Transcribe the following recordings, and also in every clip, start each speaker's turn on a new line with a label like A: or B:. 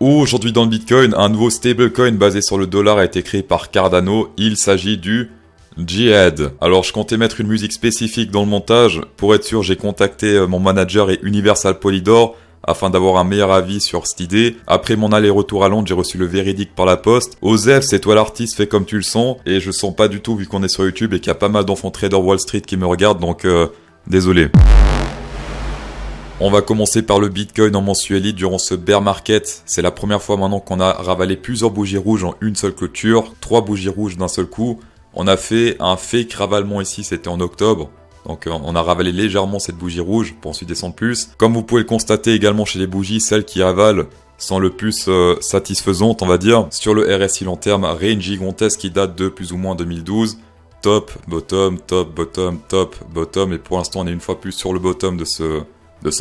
A: Aujourd'hui dans le Bitcoin, un nouveau stablecoin basé sur le dollar a été créé par Cardano. Il s'agit du Jihad. Alors je comptais mettre une musique spécifique dans le montage. Pour être sûr, j'ai contacté mon manager et Universal Polydor afin d'avoir un meilleur avis sur cette idée. Après mon aller-retour à Londres, j'ai reçu le véridique par la poste. Osef, c'est toi l'artiste, fais comme tu le sens. Et je sens pas du tout vu qu'on est sur YouTube et qu'il y a pas mal d'enfants traders Wall Street qui me regardent, donc désolé. On va commencer par le Bitcoin en mensualité durant ce bear market. C'est la première fois maintenant qu'on a ravalé plusieurs bougies rouges en une seule clôture. 3 bougies rouges d'un seul coup. On a fait un fake ravalement ici, c'était en octobre. Donc on a ravalé légèrement cette bougie rouge pour ensuite descendre plus. Comme vous pouvez le constater également chez les bougies, celles qui avalent sont le plus satisfaisantes, on va dire. Sur le RSI long terme, range gigantesque qui date de plus ou moins 2012. Top, bottom, top, bottom, top, bottom. Et pour l'instant, on est une fois plus sur le bottom de ce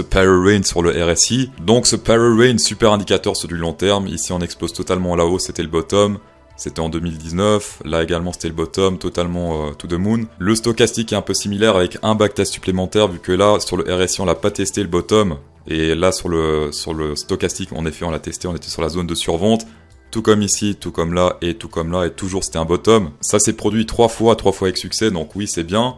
A: Power Range sur le RSI. Donc ce Power Range, super indicateur sur du long terme. Ici on explose totalement à la hausse, c'était le bottom. C'était en 2019. Là également c'était le bottom, totalement to the moon. Le stochastique est un peu similaire avec un backtest supplémentaire vu que là sur le RSI on l'a pas testé le bottom. Et là sur le stochastique en effet on l'a testé, on était sur la zone de survente. Tout comme ici, tout comme là et tout comme là et toujours c'était un bottom. Ça s'est produit 3 fois avec succès donc oui c'est bien.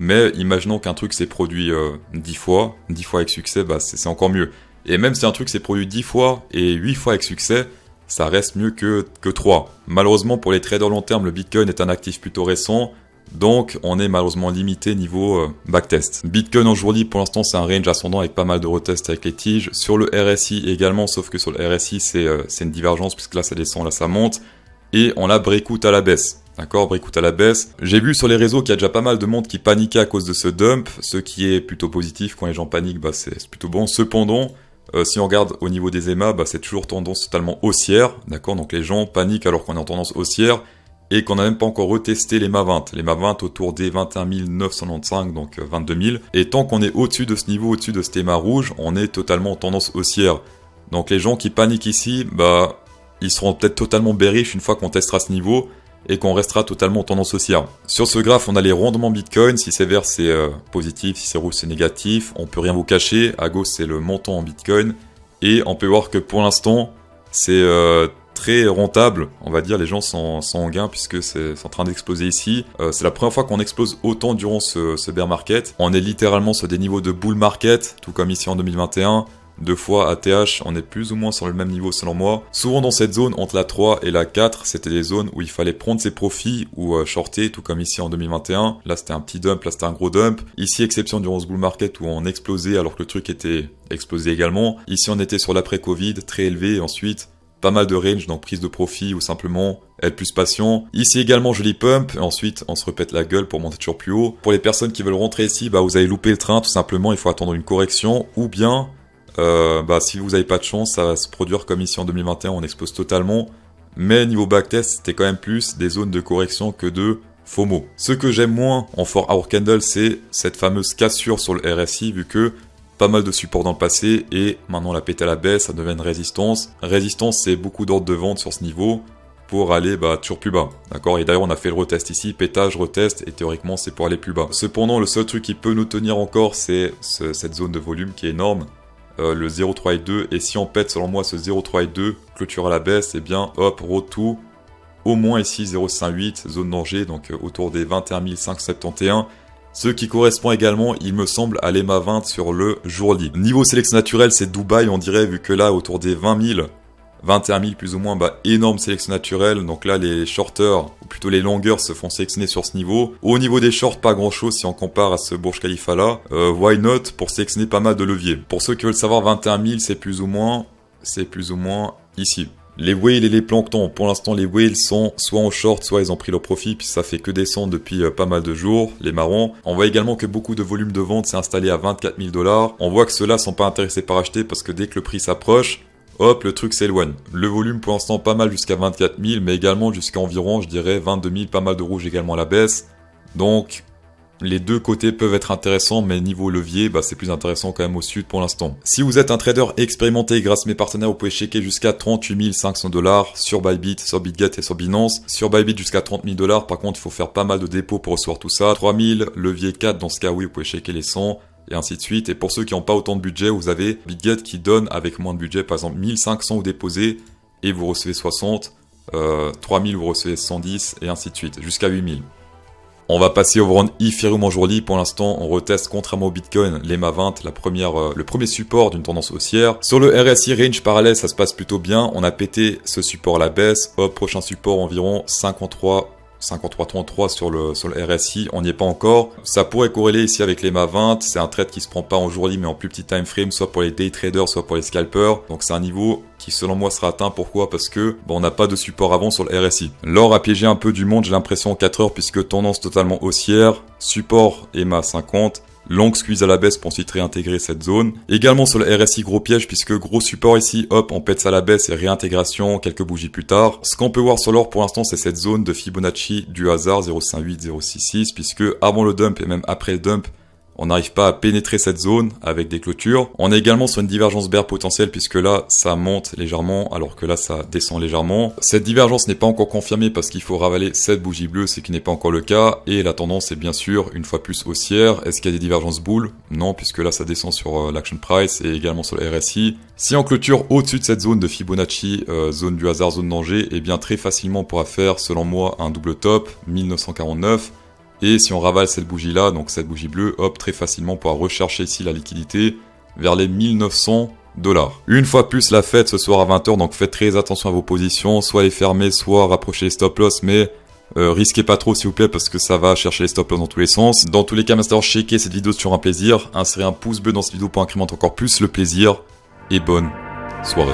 A: Mais imaginons qu'un truc s'est produit 10 fois avec succès, bah c'est encore mieux. Et même si un truc s'est produit 10 fois et 8 fois avec succès, ça reste mieux que 3. Malheureusement pour les traders long terme, le Bitcoin est un actif plutôt récent, donc on est malheureusement limité niveau backtest. Bitcoin aujourd'hui pour l'instant c'est un range ascendant avec pas mal de retests avec les tiges. Sur le RSI également, sauf que sur le RSI c'est une divergence puisque là ça descend, là ça monte. Et on a breakout à la baisse. D'accord, breakout à la baisse. J'ai vu sur les réseaux qu'il y a déjà pas mal de monde qui paniquait à cause de ce dump, ce qui est plutôt positif. Quand les gens paniquent, bah c'est plutôt bon. Cependant, si on regarde au niveau des EMA, bah c'est toujours tendance totalement haussière. D'accord, donc les gens paniquent alors qu'on est en tendance haussière et qu'on n'a même pas encore retesté les MA 20. Les MA 20 autour des 21 995, donc 22 000. Et tant qu'on est au-dessus de ce niveau, au-dessus de cet EMA rouge, on est totalement en tendance haussière. Donc les gens qui paniquent ici, bah ils seront peut-être totalement bearish une fois qu'on testera ce niveau et qu'on restera totalement en tendance haussière. Sur ce graphe, on a les rendements Bitcoin. Si c'est vert, c'est positif. Si c'est rouge, c'est négatif. On peut rien vous cacher. À gauche, c'est le montant en Bitcoin. Et on peut voir que pour l'instant, c'est très rentable. On va dire, les gens sont en gain puisque c'est en train d'exploser ici. C'est la première fois qu'on explose autant durant ce bear market. On est littéralement sur des niveaux de bull market, tout comme ici en 2021. 2 fois ATH, on est plus ou moins sur le même niveau selon moi. Souvent dans cette zone, entre la 3 et la 4, c'était des zones où il fallait prendre ses profits ou shorter, tout comme ici en 2021. Là c'était un petit dump, là c'était un gros dump. Ici, exception durant ce bull market où on explosait alors que le truc était explosé également. Ici on était sur l'après-Covid, très élevé, et ensuite pas mal de range, donc prise de profit ou simplement être plus patient. Ici également joli pump, et ensuite on se répète la gueule pour monter toujours plus haut. Pour les personnes qui veulent rentrer ici, bah vous avez loupé le train, tout simplement, il faut attendre une correction ou bien... si vous n'avez pas de chance, ça va se produire comme ici en 2021, on explose totalement. Mais niveau backtest, c'était quand même plus des zones de correction que de FOMO. Ce que j'aime moins en 4 hour candle, c'est cette fameuse cassure sur le RSI, vu que pas mal de supports dans le passé, et maintenant la pété à la baisse, ça devient une résistance. Résistance, c'est beaucoup d'ordres de vente sur ce niveau, pour aller toujours plus bas. D'accord. Et d'ailleurs on a fait le retest ici, pétage, retest, et théoriquement c'est pour aller plus bas. Cependant, le seul truc qui peut nous tenir encore, c'est cette zone de volume qui est énorme. Le 0,382, et si on pète selon moi ce 0,382, clôture à la baisse, et bien hop, retour, au moins ici 0,58, zone danger, donc autour des 21 571, ce qui correspond également, il me semble, à l'EMA 20 sur le jour-lit. Niveau sélection naturelle, c'est Dubaï, on dirait, vu que là, autour des 20 000, 21 000 plus ou moins, énorme sélection naturelle. Donc là, les shorters, ou plutôt les longers, se font sélectionner sur ce niveau. Au niveau des shorts, pas grand chose si on compare à ce Burj Khalifa là. Why not pour sélectionner pas mal de leviers. Pour ceux qui veulent savoir, 21 000, c'est plus ou moins ici. Les whales et les planctons, pour l'instant les whales sont soit en short, soit ils ont pris leur profit, puis ça fait que descendre depuis pas mal de jours, les marrons. On voit également que beaucoup de volume de vente s'est installé à 24 000 $. On voit que ceux-là sont pas intéressés par acheter parce que dès que le prix s'approche, hop, le truc s'éloigne. Le volume pour l'instant pas mal jusqu'à 24 000, mais également jusqu'à environ, je dirais, 22 000, pas mal de rouge également à la baisse. Donc, les deux côtés peuvent être intéressants, mais niveau levier, c'est plus intéressant quand même au sud pour l'instant. Si vous êtes un trader expérimenté grâce à mes partenaires, vous pouvez checker jusqu'à 38 500 $ sur Bybit, sur BitGet et sur Binance. Sur Bybit jusqu'à 30 000 $, par contre, il faut faire pas mal de dépôts pour recevoir tout ça. 3000, levier 4, dans ce cas, oui, vous pouvez checker les 100. et ainsi de suite. Et pour ceux qui n'ont pas autant de budget, vous avez BitGet qui donne avec moins de budget, par exemple 1500 vous déposez et vous recevez 60, 3000 vous recevez 110 et ainsi de suite, jusqu'à 8000. On va passer au round Ethereum en jour libre. Pour l'instant, on reteste, contrairement au Bitcoin, l'EMA 20, le premier support d'une tendance haussière. Sur le RSI range parallèle, ça se passe plutôt bien. On a pété ce support à la baisse. Hop, prochain support environ 53,33 sur le RSI, on n'y est pas encore. Ça pourrait corréler ici avec l'EMA 20, c'est un trade qui se prend pas en jour libre mais en plus petit time frame, soit pour les day traders, soit pour les scalpers. Donc c'est un niveau qui selon moi sera atteint. Pourquoi? Parce que on n'a pas de support avant sur le RSI. L'or a piégé un peu du monde, j'ai l'impression en 4 heures, puisque tendance totalement haussière, support EMA 50. Long squeeze à la baisse pour ensuite réintégrer cette zone. Également sur le RSI, gros piège puisque gros support ici, hop, on pète ça à la baisse et réintégration quelques bougies plus tard. Ce qu'on peut voir sur l'or pour l'instant, c'est cette zone de Fibonacci du hasard 0,58, 0,66 puisque avant le dump et même après le dump, on n'arrive pas à pénétrer cette zone avec des clôtures. On est également sur une divergence bear potentielle puisque là, ça monte légèrement alors que là, ça descend légèrement. Cette divergence n'est pas encore confirmée parce qu'il faut ravaler cette bougie bleue, ce qui n'est pas encore le cas. Et la tendance est bien sûr une fois plus haussière. Est-ce qu'il y a des divergences boules? Non, puisque là, ça descend sur l'action price et également sur le RSI. Si on clôture au-dessus de cette zone de Fibonacci, zone du hasard, zone danger, eh bien très facilement on pourra faire, selon moi, un double top, 1949. Et si on ravale cette bougie-là, donc cette bougie bleue, hop, très facilement on pourra rechercher ici la liquidité vers les 1900 $. Une fois plus la fête ce soir à 20h, donc faites très attention à vos positions, soit les fermer, soit rapprocher les stop loss, mais risquez pas trop s'il vous plaît parce que ça va chercher les stop loss dans tous les sens. Dans tous les cas, master, checker cette vidéo, c'est toujours un plaisir. Insérez un pouce bleu dans cette vidéo pour incrémenter encore plus le plaisir. Et bonne soirée.